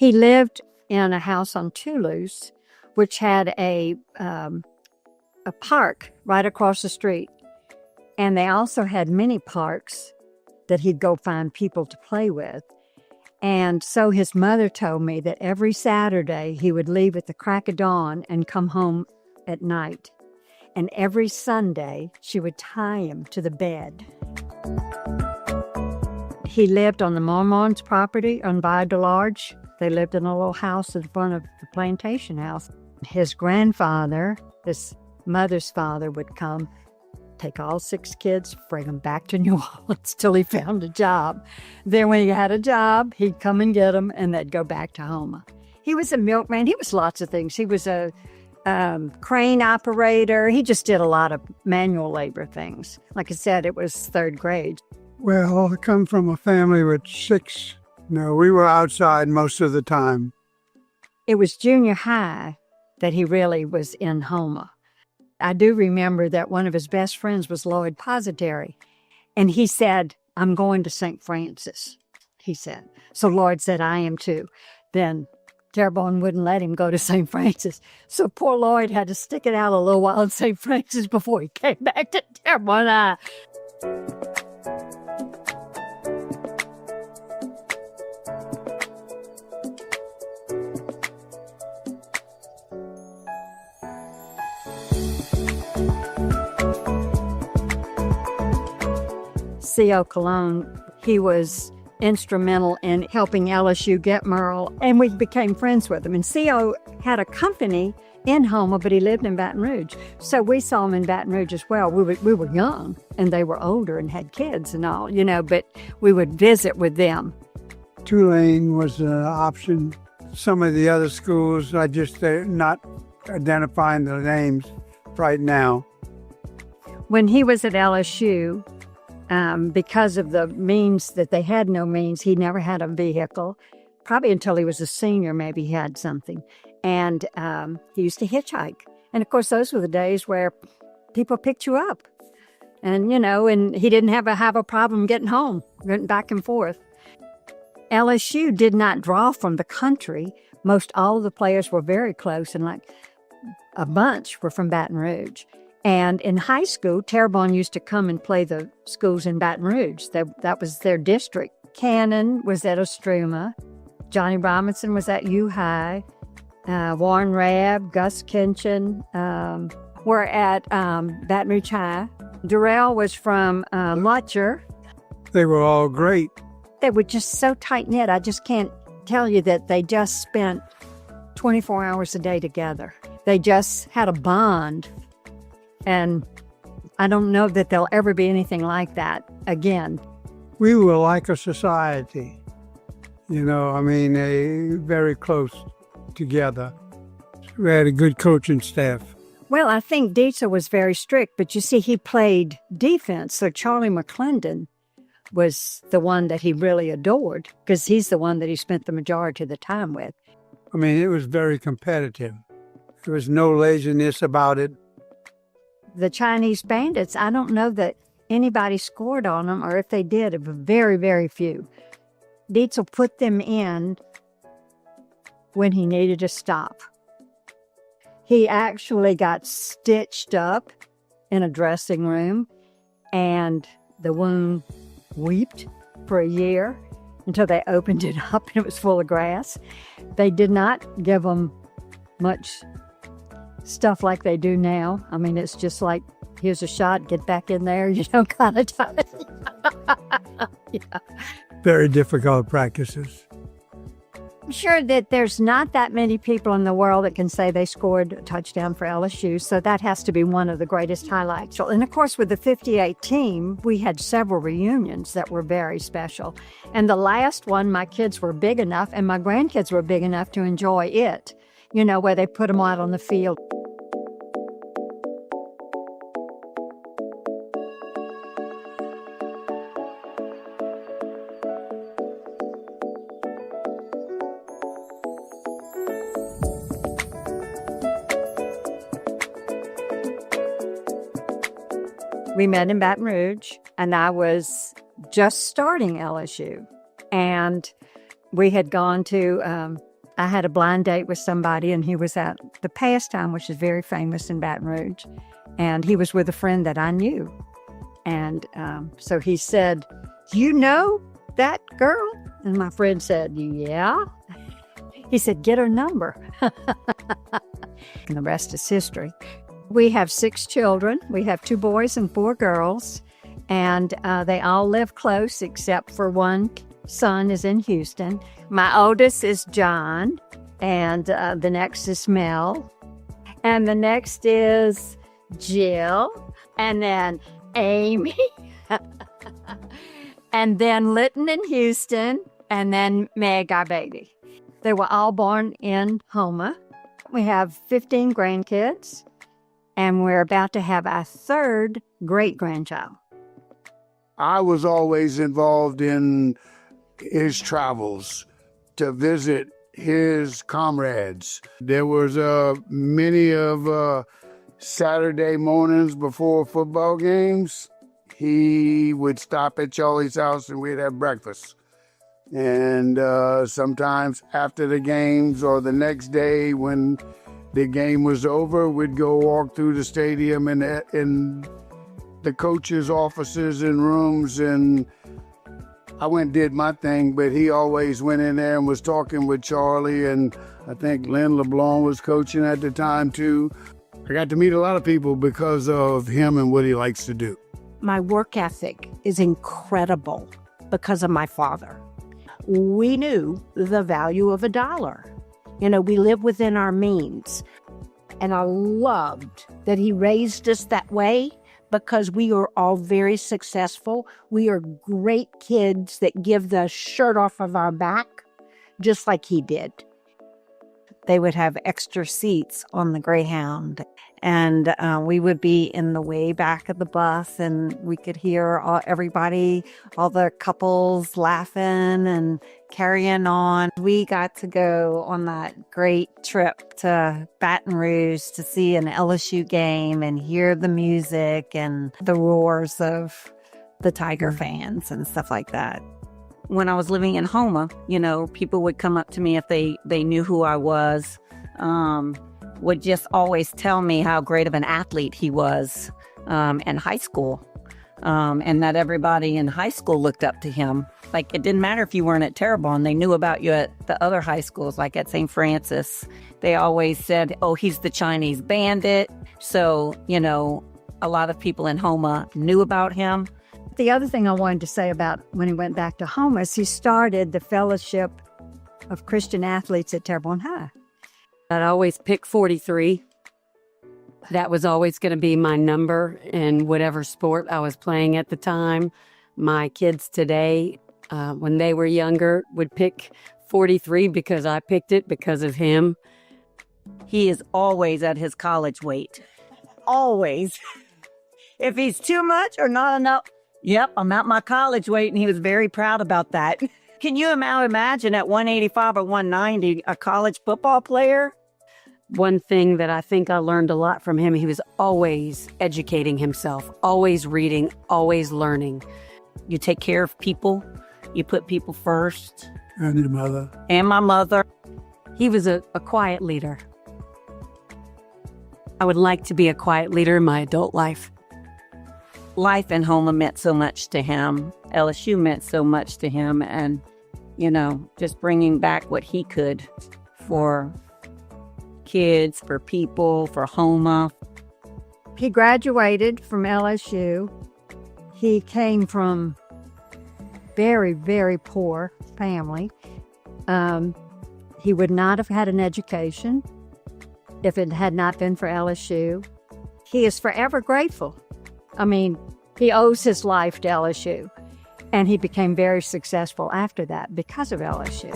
He lived in a house on Toulouse, which had a park right across the street. And they also had mini parks that he'd go find people to play with. And so his mother told me that every Saturday he would leave at the crack of dawn and come home at night. And every Sunday she would tie him to the bed. He lived on the Mormons' property on Bayou. They lived in a little house in front of the plantation house. His grandfather, his mother's father, would come, take all 6 kids, bring them back to New Orleans till he found a job. Then when he had a job, he'd come and get them, and they'd go back to Houma. He was a milkman. He was lots of things. He was a crane operator. He just did a lot of manual labor things. Like I said, it was 3rd grade. Well, I come from a family with 6. No, we were outside most of the time. It was junior high that he really was in Houma. I do remember that one of his best friends was Lloyd Positeri, and he said, "I'm going to St. Francis," he said. So Lloyd said, "I am too." Then Terrebonne wouldn't let him go to St. Francis, so poor Lloyd had to stick it out a little while in St. Francis before he came back to Terrebonne. C.O. Cologne, he was instrumental in helping LSU get Merl, and we became friends with him. And C.O. had a company in Houma, but he lived in Baton Rouge. So we saw him in Baton Rouge as well. We were young, and they were older and had kids and all, but we would visit with them. Tulane was an option. Some of the other schools, they're not identifying the names right now. When he was at LSU, because of the means that they had no means, he never had a vehicle. Probably until he was a senior, maybe he had something. And he used to hitchhike. And of course, those were the days where people picked you up. And, and he didn't have a problem getting home, getting back and forth. LSU did not draw from the country. Most all of the players were very close, and like a bunch were from Baton Rouge. And in high school, Terrebonne used to come and play the schools in Baton Rouge. That was their district. Cannon was at Ostruma. Johnny Robinson was at U High. Warren Rabb, Gus Kinchin were at Baton Rouge High. Durrell was from Lutcher. They were all great. They were just so tight-knit. I just can't tell you that they just spent 24 hours a day together. They just had a bond. And I don't know that there'll ever be anything like that again. We were like a society, very close together. We had a good coaching staff. Well, I think Dietzel was very strict, but you see, he played defense. So Charlie McClendon was the one that he really adored because he's the one that he spent the majority of the time with. It was very competitive. There was no laziness about it. The Chinese Bandits, I don't know that anybody scored on them, or if they did, it was very, very few. Dietzel put them in when he needed to stop. He actually got stitched up in a dressing room, and the wound weeped for a year until they opened it up and it was full of grass. They did not give him much stuff like they do now. It's just like, here's a shot, get back in there, kind of time. Yeah. Very difficult practices. I'm sure that there's not that many people in the world that can say they scored a touchdown for LSU, so that has to be one of the greatest highlights. And of course, with the 58 team, we had several reunions that were very special. And the last one, my kids were big enough, and my grandkids were big enough to enjoy it, where they put them out on the field. We met in Baton Rouge, and I was just starting LSU. And we had gone to I had a blind date with somebody, and he was at the Pastime, which is very famous in Baton Rouge, and he was with a friend that I knew. And so he said, "You know that girl?" And my friend said, "Yeah." He said, "Get her number." And the rest is history. We have 6 children. We have 2 boys and 4 girls, and they all live close except for one son is in Houston. My oldest is John, and the next is Merl, and the next is Jill, and then Amy, and then Lytton in Houston, and then Meg, our baby. They were all born in Houma. We have 15 grandkids, and we're about to have our 3rd great-grandchild. I was always involved in his travels to visit his comrades. There was many of Saturday mornings before football games. He would stop at Charlie's house and we'd have breakfast. And sometimes after the games or the next day when the game was over, we'd go walk through the stadium and in the coaches' offices and rooms, and I went and did my thing, but he always went in there and was talking with Charlie, and I think Lynn LeBlanc was coaching at the time too. I got to meet a lot of people because of him and what he likes to do. My work ethic is incredible because of my father. We knew the value of $1. You know, we live within our means. And I loved that he raised us that way because we are all very successful. We are great kids that give the shirt off of our back, just like he did. They would have extra seats on the Greyhound, and we would be in the way back of the bus, and we could hear everybody, all the couples laughing and carrying on. We got to go on that great trip to Baton Rouge to see an LSU game and hear the music and the roars of the Tiger fans and stuff like that. When I was living in Houma, you know, people would come up to me if they knew who I was, would just always tell me how great of an athlete he was in high school, and that everybody in high school looked up to him. Like, it didn't matter if you weren't at Terrebonne. They knew about you at the other high schools, like at St. Francis. They always said, "Oh, he's the Chinese bandit." So, you know, a lot of people in Houma knew about him. The other thing I wanted to say about when he went back to Houma is he started the Fellowship of Christian Athletes at Terrebonne High. I'd always pick 43. That was always going to be my number in whatever sport I was playing at the time. My kids today, when they were younger, would pick 43 because I picked it because of him. He is always at his college weight. Always. If he's too much or not enough, "Yep, I'm at my college weight," and he was very proud about that. Can you imagine at 185 or 190, a college football player? One thing that I think I learned a lot from him, he was always educating himself, always reading, always learning. You take care of people. You put people first. And your mother. And my mother. He was a quiet leader. I would like to be a quiet leader in my adult life. Life in Houma meant so much to him. LSU meant so much to him. And, you know, just bringing back what he could for kids, for people, for Houma. He graduated from LSU. He came from very, very poor family. He would not have had an education if it had not been for LSU. He is forever grateful. I mean, he owes his life to LSU, and he became very successful after that because of LSU.